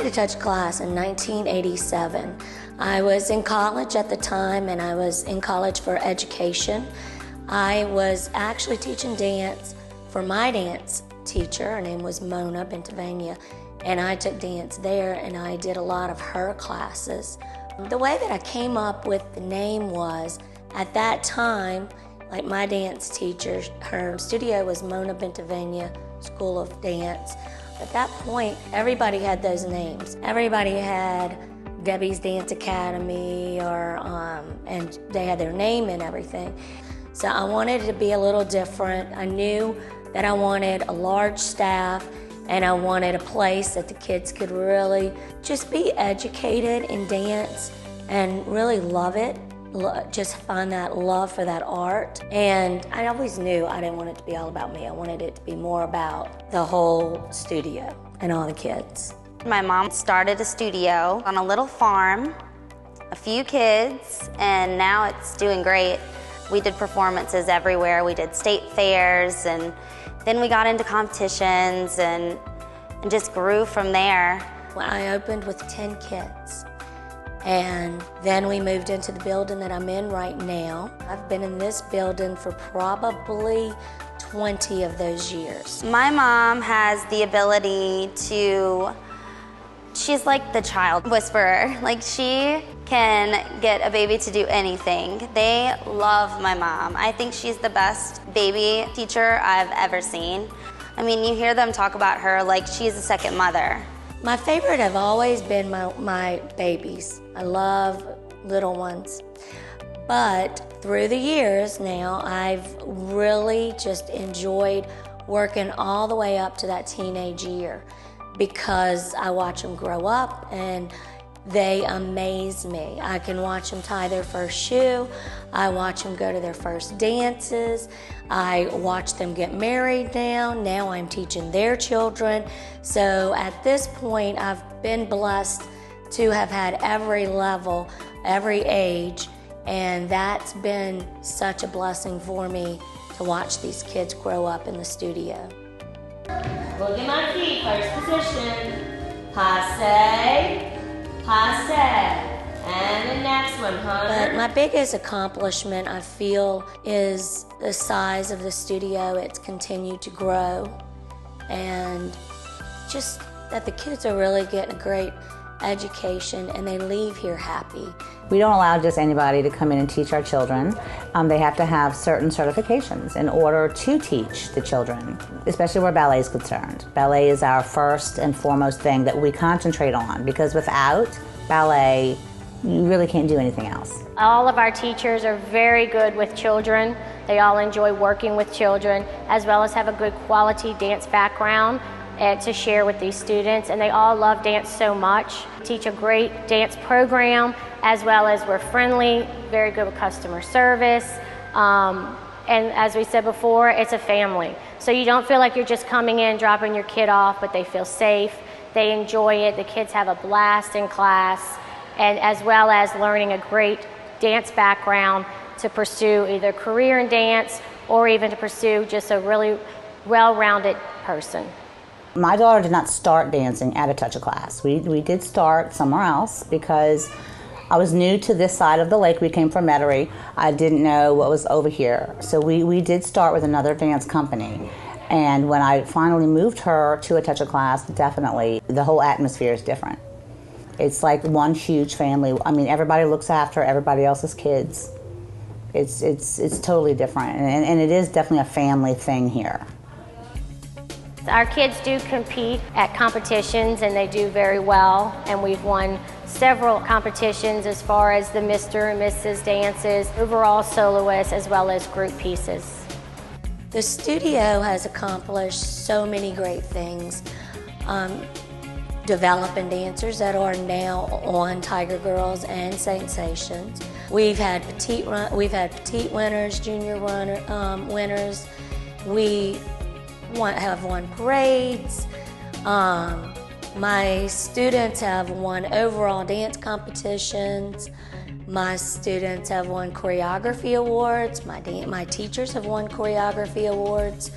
ATOC class in 1987. I was in college at the time, and I was in college for education. I was actually teaching dance for my dance teacher. Her name was Mona Bentavania, and I took dance there, and I did a lot of her classes. The way that I came up with the name was, at that time, like my dance teacher, her studio was Mona Bentavania School of Dance. At that point, everybody had those names. Everybody had Debbie's Dance Academy, and they had their name and everything. So I wanted it to be a little different. I knew that I wanted a large staff, and I wanted a place that the kids could really just be educated in dance and really love it. Just find that love for that art. And I always knew I didn't want it to be all about me. I wanted it to be more about the whole studio and all the kids. My mom started a studio on a little farm, a few kids, and now it's doing great. We did performances everywhere. We did state fairs, and then we got into competitions and just grew from there. I opened with 10 kids. And then we moved into the building that I'm in right now. I've been in this building for probably 20 of those years. My mom has the ability to, she's like the child whisperer. Like, she can get a baby to do anything. They love my mom. I think she's the best baby teacher I've ever seen. I mean, you hear them talk about her like she's a second mother. My favorite have always been my babies. I love little ones. But through the years now, I've really just enjoyed working all the way up to that teenage year, because I watch them grow up and they amaze me. I can watch them tie their first shoe. I watch them go to their first dances. I watch them get married now. Now I'm teaching their children. So at this point, I've been blessed to have had every level, every age, and that's been such a blessing for me to watch these kids grow up in the studio. Look at my feet, first position. Passe. Passe. And the next one, Hunter. But my biggest accomplishment, I feel, is the size of the studio. It's continued to grow, and just that the kids are really getting a great education, and they leave here happy. We don't allow just anybody to come in and teach our children. They have to have certain certifications in order to teach the children, especially where ballet is concerned. Ballet is our first and foremost thing that we concentrate on, because without ballet, you really can't do anything else. All of our teachers are very good with children. They all enjoy working with children, as well as have a good quality dance background and to share with these students, and they all love dance so much. Teach a great dance program, as well as we're friendly, very good with customer service, and as we said before, it's a family. So you don't feel like you're just coming in, dropping your kid off, but they feel safe, they enjoy it, the kids have a blast in class, and as well as learning a great dance background to pursue either a career in dance or even to pursue just a really well-rounded person. My daughter did not start dancing at ATOC class. We did start somewhere else because I was new to this side of the lake. We came from Metairie. I didn't know what was over here. So we did start with another dance company. And when I finally moved her to ATOC class, definitely the whole atmosphere is different. It's like one huge family. I mean, everybody looks after everybody else's kids. It's totally different, and it is definitely a family thing here. Our kids do compete at competitions, and they do very well, and we've won several competitions as far as the Mr. and Mrs. dances, overall soloists, as well as group pieces. The studio has accomplished so many great things, developing dancers that are now on Tiger Girls and Sensations. We've had petite winners, junior winners. We have won parades. My students have won overall dance competitions. My students have won choreography awards. My teachers have won choreography awards.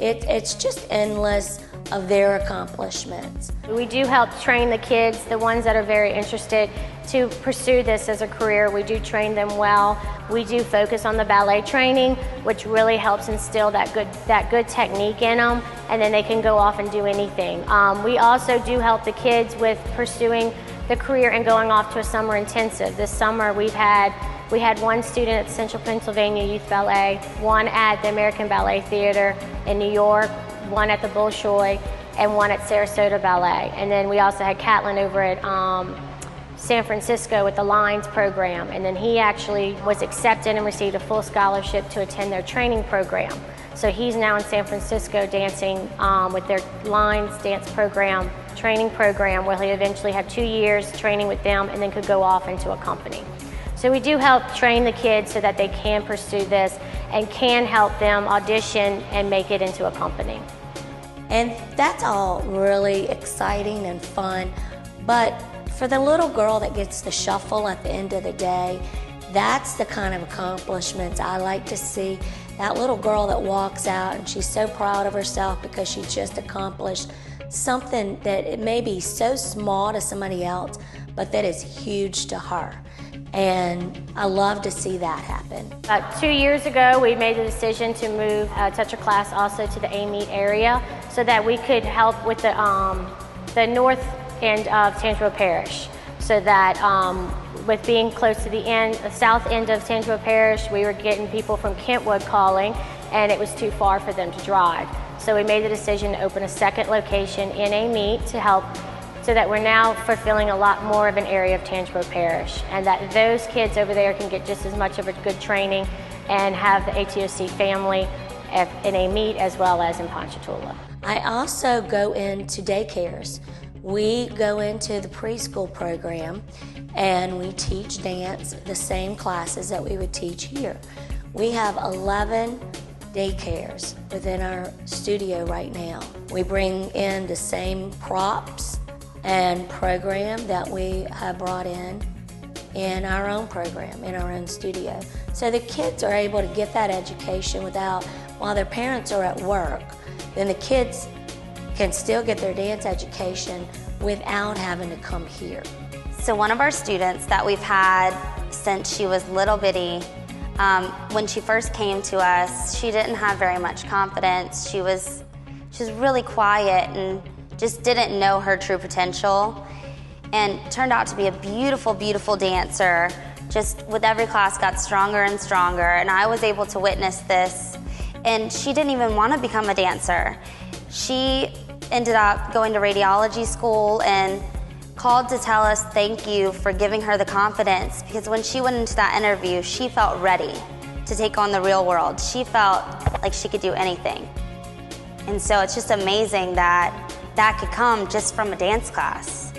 It's just endless of their accomplishments. We do help train the kids, the ones that are very interested, to pursue this as a career. We do train them well. We do focus on the ballet training, which really helps instill that good technique in them, and then they can go off and do anything. We also do help the kids with pursuing the career and going off to a summer intensive. This summer we had one student at Central Pennsylvania Youth Ballet, one at the American Ballet Theater in New York, one at the Bolshoi, and one at Sarasota Ballet. And then we also had Catlin over at San Francisco with the Lines program, and then he actually was accepted and received a full scholarship to attend their training program. So he's now in San Francisco dancing with their Lines dance program, training program, where he'll eventually have 2 years training with them and then could go off into a company. So we do help train the kids so that they can pursue this and can help them audition and make it into a company. And that's all really exciting and fun, but for the little girl that gets the shuffle at the end of the day, that's the kind of accomplishments I like to see. That little girl that walks out and she's so proud of herself because she just accomplished something that it may be so small to somebody else, but that is huge to her. And I love to see that happen. About 2 years ago, we made the decision to move ATOC class also to the AMEET area so that we could help with the north end of Tangipahoa Parish. So that with being close to the south end of Tangipahoa Parish, we were getting people from Kentwood calling, and it was too far for them to drive. So we made the decision to open a second location in AMEET to help, so that we're now fulfilling a lot more of an area of Tangipahoa Parish, and that those kids over there can get just as much of a good training and have the ATOC family in AMEET as well as in Ponchatoula. I also go into daycares. We go into the preschool program and we teach dance, the same classes that we would teach here. We have 11 daycares within our studio right now. We bring in the same props and program that we have brought in our own program, in our own studio. So the kids are able to get that education while their parents are at work. Then the kids can still get their dance education without having to come here. So one of our students that we've had since she was little bitty, when she first came to us, she didn't have very much confidence. She was really quiet and just didn't know her true potential, and turned out to be a beautiful, beautiful dancer. Just with every class got stronger and stronger, and I was able to witness this. And she didn't even want to become a dancer. She ended up going to radiology school and called to tell us thank you for giving her the confidence, because when she went into that interview, she felt ready to take on the real world. She felt like she could do anything. And so it's just amazing that that could come just from a dance class.